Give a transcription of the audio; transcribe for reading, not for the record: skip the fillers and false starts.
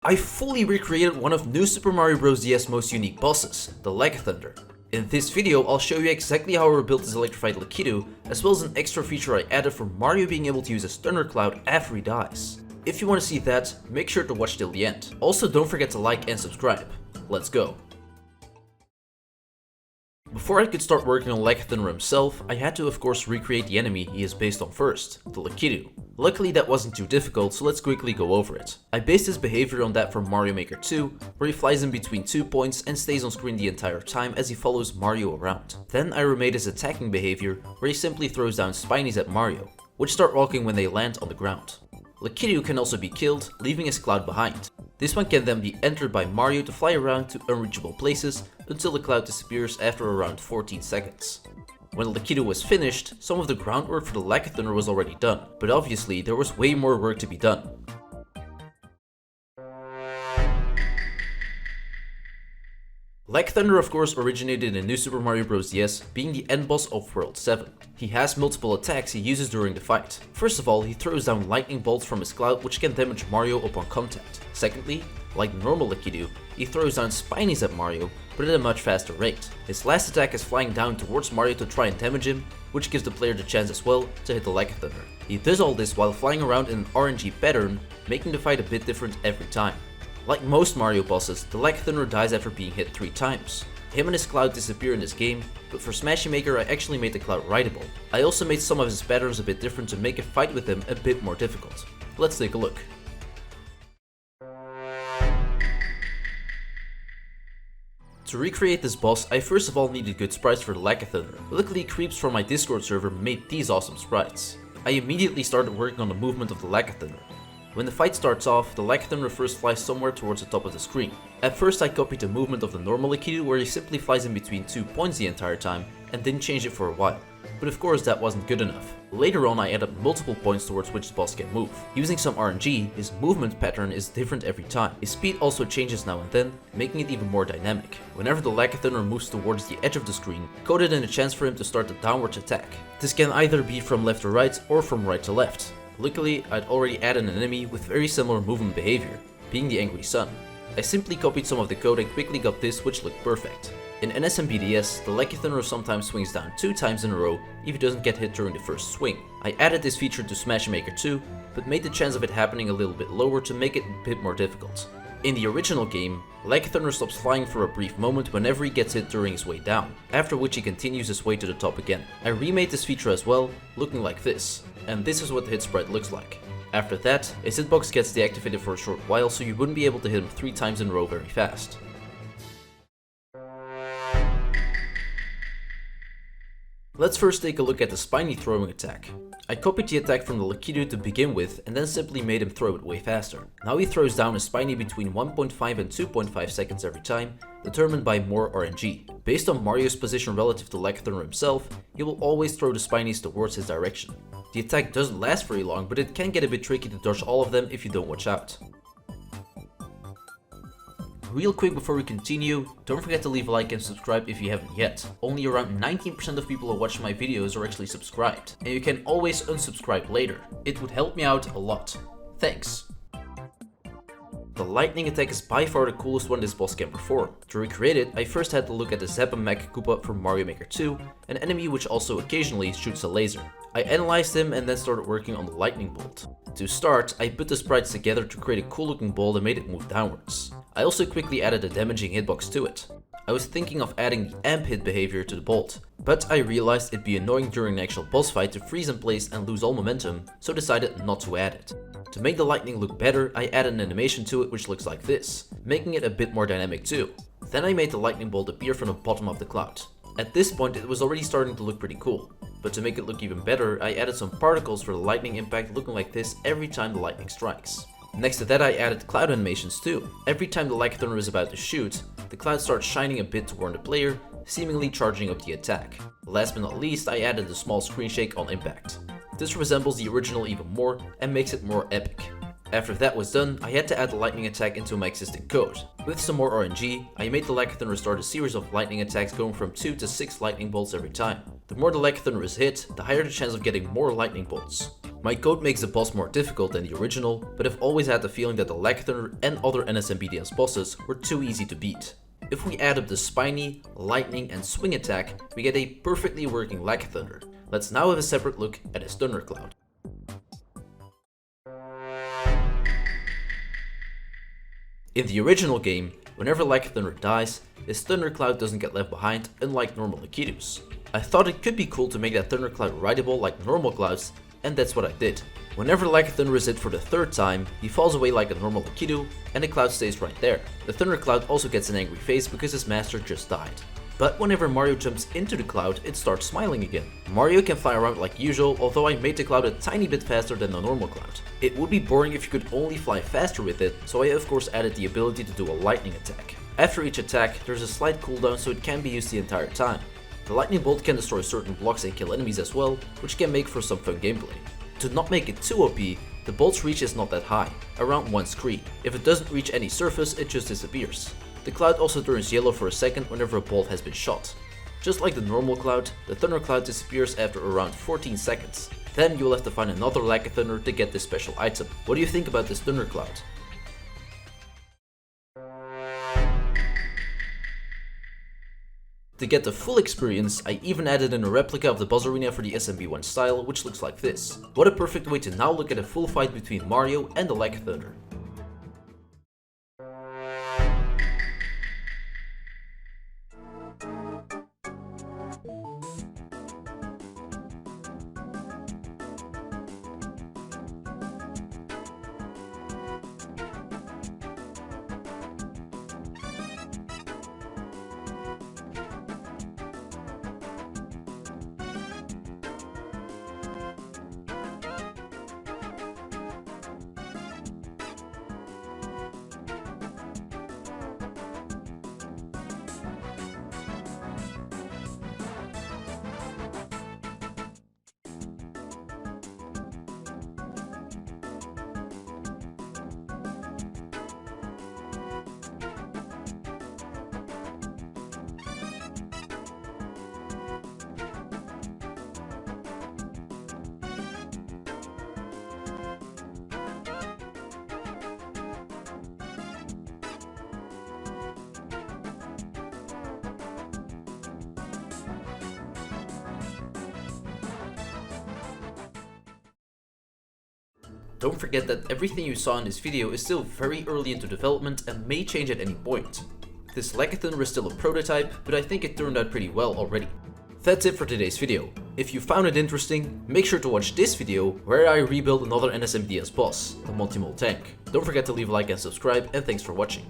I fully recreated one of New Super Mario Bros. DS most unique bosses, the Lakithunder. In this video, I'll show you exactly how I rebuilt this electrified Lakitu, as well as an extra feature I added for Mario being able to use his Thunder Cloud after he dies. If you want to see that, make sure to watch till the end. Also, don't forget to like and subscribe. Let's go. Before I could start working on Lakithunder himself, I had to of course recreate the enemy he is based on first, the Lakitu. Luckily that wasn't too difficult, so let's quickly go over it. I based his behavior on that from Mario Maker 2, where he flies in between 2 points and stays on screen the entire time as he follows Mario around. Then I remade his attacking behavior, where he simply throws down spinies at Mario, which start walking when they land on the ground. Lakitu can also be killed, leaving his cloud behind. This one can then be entered by Mario to fly around to unreachable places until the cloud disappears after around 14 seconds. When Lakitu was finished, some of the groundwork for the Lakithunder was already done, but obviously there was way more work to be done. Lakithunder of course originated in New Super Mario Bros. DS, being the end boss of World 7. He has multiple attacks he uses during the fight. First of all, he throws down lightning bolts from his cloud which can damage Mario upon contact. Secondly, like normal Lakitu, he throws down spinies at Mario, but at a much faster rate. His last attack is flying down towards Mario to try and damage him, which gives the player the chance as well to hit the Lakithunder. He does all this while flying around in an RNG pattern, making the fight a bit different every time. Like most Mario bosses, the Lakithunder dies after being hit 3 times. Him and his cloud disappear in this game, but for Smashy Maker I actually made the cloud rideable. I also made some of his patterns a bit different to make a fight with him a bit more difficult. Let's take a look. To recreate this boss, I first of all needed good sprites for the Lakithunder. Luckily, creeps from my Discord server made these awesome sprites. I immediately started working on the movement of the Lakithunder. When the fight starts off, the Lakithunder first flies somewhere towards the top of the screen. At first I copied the movement of the normal Lakitu, where he simply flies in between 2 points the entire time and didn't change it for a while. But of course that wasn't good enough. Later on I added multiple points towards which the boss can move. Using some RNG, his movement pattern is different every time. His speed also changes now and then, making it even more dynamic. Whenever the Lakithunder moves towards the edge of the screen, coded in a chance for him to start the downwards attack. This can either be from left to right or from right to left. Luckily, I'd already added an enemy with very similar movement behavior, being the Angry Sun. I simply copied some of the code and quickly got this, which looked perfect. In NSMBDS, the Lakithunder sometimes swings down 2 times in a row if he doesn't get hit during the first swing. I added this feature to Smash Maker 2, but made the chance of it happening a little bit lower to make it a bit more difficult. In the original game, Lakithunder stops flying for a brief moment whenever he gets hit during his way down, after which he continues his way to the top again. I remade this feature as well, looking like this, and this is what the hit sprite looks like. After that, his hitbox gets deactivated for a short while, so you wouldn't be able to hit him 3 times in a row very fast. Let's first take a look at the spiny throwing attack. I copied the attack from the Lakitu to begin with and then simply made him throw it way faster. Now he throws down a spiny between 1.5 and 2.5 seconds every time, determined by more RNG. Based on Mario's position relative to Lakithunder himself, he will always throw the spinies towards his direction. The attack doesn't last very long, but it can get a bit tricky to dodge all of them if you don't watch out. Real quick before we continue, don't forget to leave a like and subscribe if you haven't yet. Only around 19% of people who watch my videos are actually subscribed, and you can always unsubscribe later. It would help me out a lot. Thanks. The lightning attack is by far the coolest one this boss can perform. To recreate it, I first had to look at the Zap and Mech Koopa from Mario Maker 2, an enemy which also occasionally shoots a laser. I analyzed him and then started working on the lightning bolt. To start, I put the sprites together to create a cool looking ball that made it move downwards. I also quickly added a damaging hitbox to it. I was thinking of adding the amp hit behavior to the bolt, but I realized it'd be annoying during an actual boss fight to freeze in place and lose all momentum, so decided not to add it. To make the lightning look better, I added an animation to it which looks like this, making it a bit more dynamic too. Then I made the lightning bolt appear from the bottom of the cloud. At this point it was already starting to look pretty cool, but to make it look even better, I added some particles for the lightning impact looking like this every time the lightning strikes. Next to that I added cloud animations too. Every time the Lakithunder is about to shoot, the cloud starts shining a bit to warn the player, seemingly charging up the attack. Last but not least, I added a small screen shake on impact. This resembles the original even more and makes it more epic. After that was done, I had to add the lightning attack into my existing code. With some more RNG, I made the Lakithunder start a series of lightning attacks going from 2 to 6 lightning bolts every time. The more the Lakithunder is hit, the higher the chance of getting more lightning bolts. My code makes the boss more difficult than the original, but I've always had the feeling that the Lakithunder and other NSMBDS bosses were too easy to beat. If we add up the spiny, lightning and swing attack, we get a perfectly working Lakithunder. Let's now have a separate look at his thundercloud. In the original game, whenever Lakithunder dies, his thundercloud doesn't get left behind, unlike normal Lakithus. I thought it could be cool to make that thundercloud rideable like normal clouds, and that's what I did. Whenever Lakithunder is hit for the 3rd time, he falls away like a normal Lakithu, and the cloud stays right there. The thundercloud also gets an angry face because his master just died. But whenever Mario jumps into the cloud, it starts smiling again. Mario can fly around like usual, although I made the cloud a tiny bit faster than the normal cloud. It would be boring if you could only fly faster with it, so I of course added the ability to do a lightning attack. After each attack, there's a slight cooldown so it can be used the entire time. The lightning bolt can destroy certain blocks and kill enemies as well, which can make for some fun gameplay. To not make it too OP, the bolt's reach is not that high, around 1 screen. If it doesn't reach any surface, it just disappears. The cloud also turns yellow for a second whenever a bolt has been shot. Just like the normal cloud, the thundercloud disappears after around 14 seconds. Then you will have to find another Lakithunder to get this special item. What do you think about this thundercloud? To get the full experience, I even added in a replica of the boss arena for the SMB1 style, which looks like this. What a perfect way to now look at a full fight between Mario and the Lakithunder. Don't forget that everything you saw in this video is still very early into development and may change at any point. This Lakithunder is still a prototype, but I think it turned out pretty well already. That's it for today's video. If you found it interesting, make sure to watch this video where I rebuild another NSMBDS boss, the multi-mole tank. Don't forget to leave a like and subscribe, and thanks for watching.